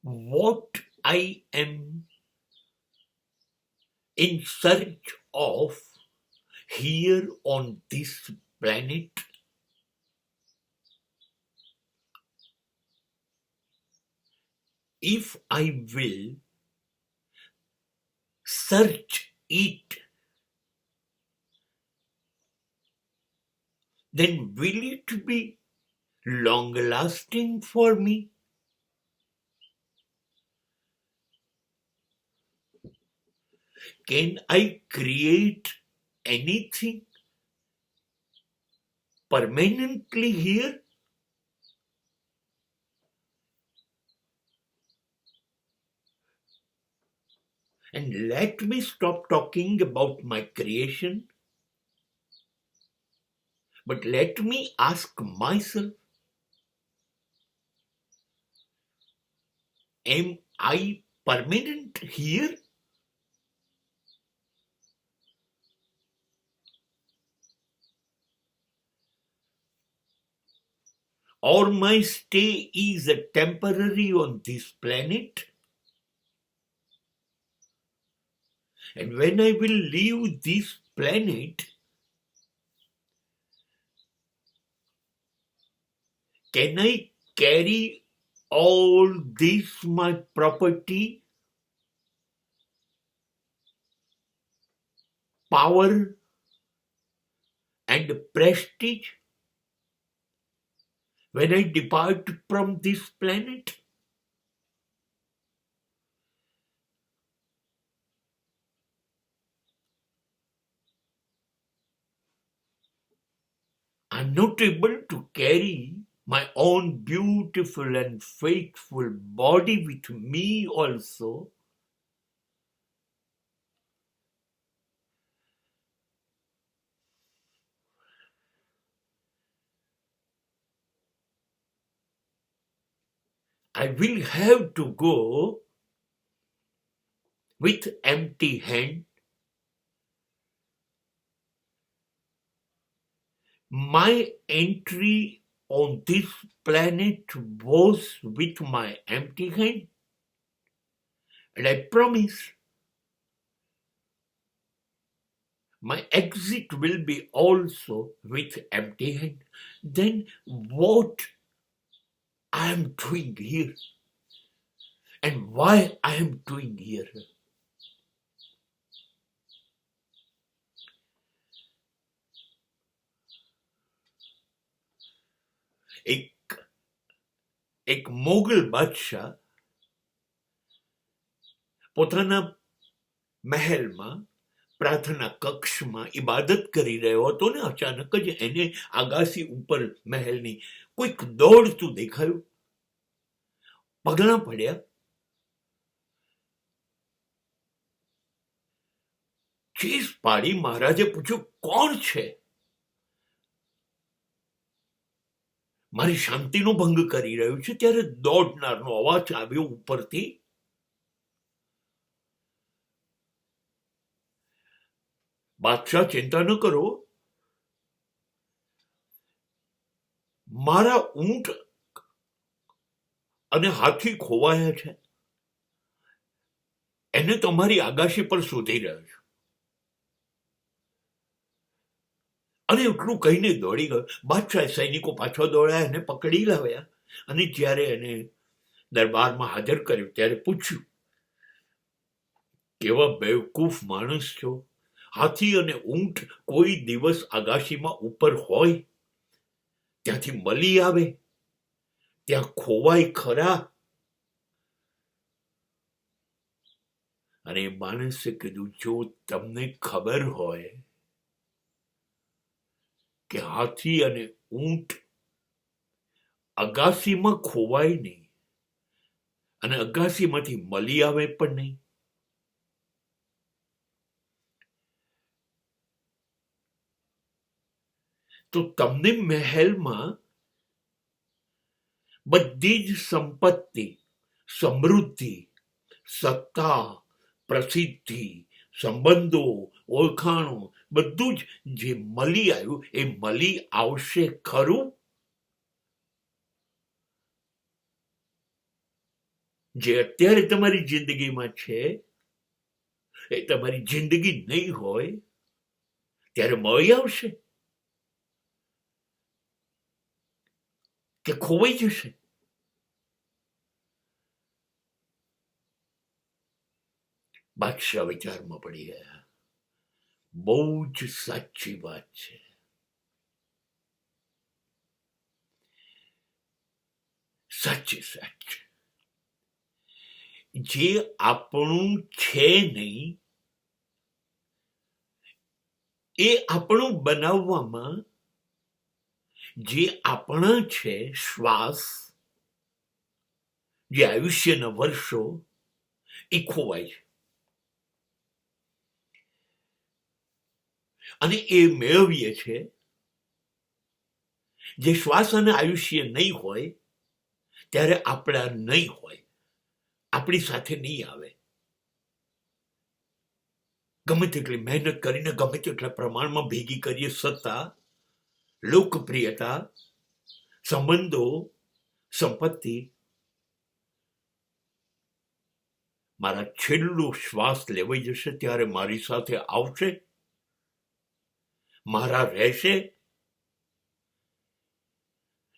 what I am in search of here on this planet? If I will search it, then will it be long lasting for me? Can I create anything permanently here? And let me stop talking about my creation, but let me ask myself, am I permanent here? Or my stay is a temporary on this planet? And when I will leave this planet, can I carry all this my property, power, and prestige when I depart from this planet? I'm not able to carry my own beautiful and faithful body with me also. I will have to go with empty hand. My entry on this planet was with my empty hand, and I promise my exit will be also with empty hand. Then what I am doing here and why I am doing here? એક મોગલ બાદશાહ પોતાના મહેલમાં પ્રાર્થના કક્ષમાં ઇબાદત કરી રહ્યો હતો ને અચાનક જ એને આગાસી ઉપર મહેલની કોઈક દોડતું દેખાયું. પગલાં પડ્યા. ચીસ પાડી મહારાજે પૂછ્યું, કોણ છે? મારી શાંતિનો ભંગ કરી રહ્યું છે. ત્યારે દોડનારનો અવાજ આવ્યો ઉપરથી. બાદશાહ, ચિંતા ન કરો, મારા ઊંટ અને હાથી ખોવાયા છે, એને તમારી આગાશી પર શોધી રહ્યો છું. અને એટલું કહીને દોડી ગયો. બાદશાહ સૈનિકો પાછો દોડ્યા, એને પકડી લાવ્યા અને જ્યારે એને દરબારમાં હાજર કર્યું ત્યારે પૂછ્યું, કેવા બેવકૂફ માણસ છો? હાથી અને ઊંટ કોઈ દિવસ આગાશીમાં ઉપર હોય ત્યાંથી મળી આવે, ત્યાં ખોવાય ખરા? અને એ માણસે કીધું, જો તમને ખબર હોય કે હાથી અને ઊંટ અગાસીમાં ખોવાય નહીં અને અગાસીમાંથી મળી આવે પણ નહીં, તો તમને મહેલમાં બધી જ સંપત્તિ, સમૃદ્ધિ, સત્તા, પ્રસિદ્ધિ, સંબંધો, ઓળખાણો બધું જ જે મળી આવ્યું એ મળી આવશે ખરું? જે અત્યારે તમારી જિંદગીમાં છે એ તમારી જિંદગી નહીં હોય ત્યારે મળી આવશે કે ખોવાઈ જશે? બાદશાહ વિચારમાં પડી ગયા. બહુ જ સાચી વાત છે. સાચી સાચ જે આપણું છે નહીં એ આપણું બનાવવામાં જે આપણા છે, શ્વાસ, જે આયુષ્યના વર્ષો, એ ખોવાય છે. અને એ મેળવીએ છે જે શ્વાસ અને આયુષ્ય નહીં હોય ત્યારે આપણા નહીં હોય, આપણી સાથે નહીં આવે. ગમે તેટલી મહેનત કરીને ગમે તેટલા પ્રમાણમાં ભેગી કરીએ સત્તા, લોકપ્રિયતા, સંબંધો, સંપત્તિ, મારા છેલ્લો શ્વાસ લેવાઈ જશે ત્યારે મારી સાથે આવશે, મારા રહેશે?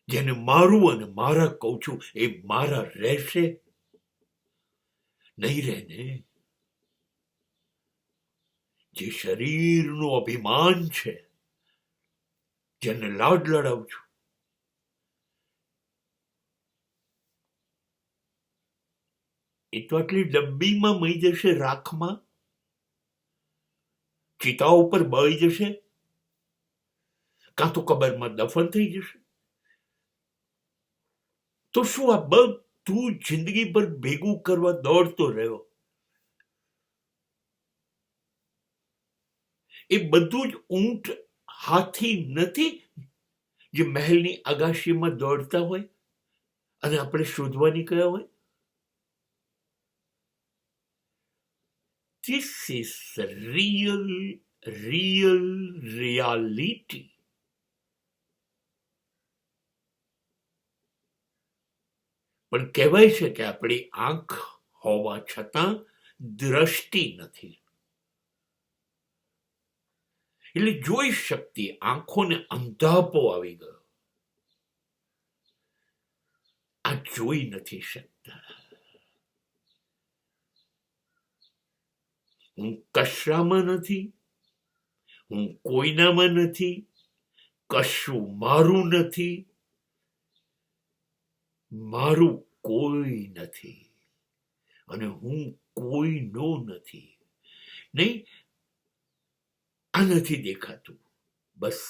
જેને મારું અને મારા કહું છું એ મારા રહેશે? નહીં રહે ને. જે શરીરનું અભિમાન છે, જેને લાડ લડાવું છું, એ તો આટલી ડબ્બીમાં મળી જશે, રાખમાં, ચિતા ઉપર બળી જશે, કાં તો કબરમાં દફન થઈ જશે. તો શું આ બધું જિંદગી પર ભેગું કરવા દોડતો રહ્યો? એ બધું જ ઊંટ, હાથી નથી જે મહેલની અગાશીમાં દોડતા હોય અને આપણે શોધવા નીકળ્યા હોય? This is real reality. પણ કહેવાય છે કે આપણી આંખ હોવા છતાં દ્રષ્ટિ નથી. એટલે જોઈ શકતી આંખોને અંધાપો આવી ગયો. આ જોઈ નથી શકતા. હું કશામાં નથી, હું કોઈનામાં નથી, કશું મારું નથી, મારું કોઈ નથી અને હું કોઈનો નથી. નહીં, આ નથી દેખાતું, બસ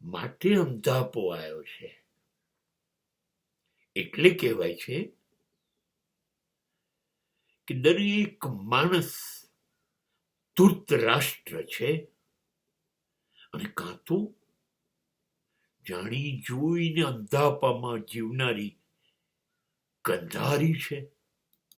માટે અંધાપો આવ્યો છે. એટલે કહેવાય છે કે દરેક માણસ ધૂર્તરાષ્ટ્ર છે અને કાં તો જાણી જોઈને અંધાપામાં જીવનારી ગંધારી છે.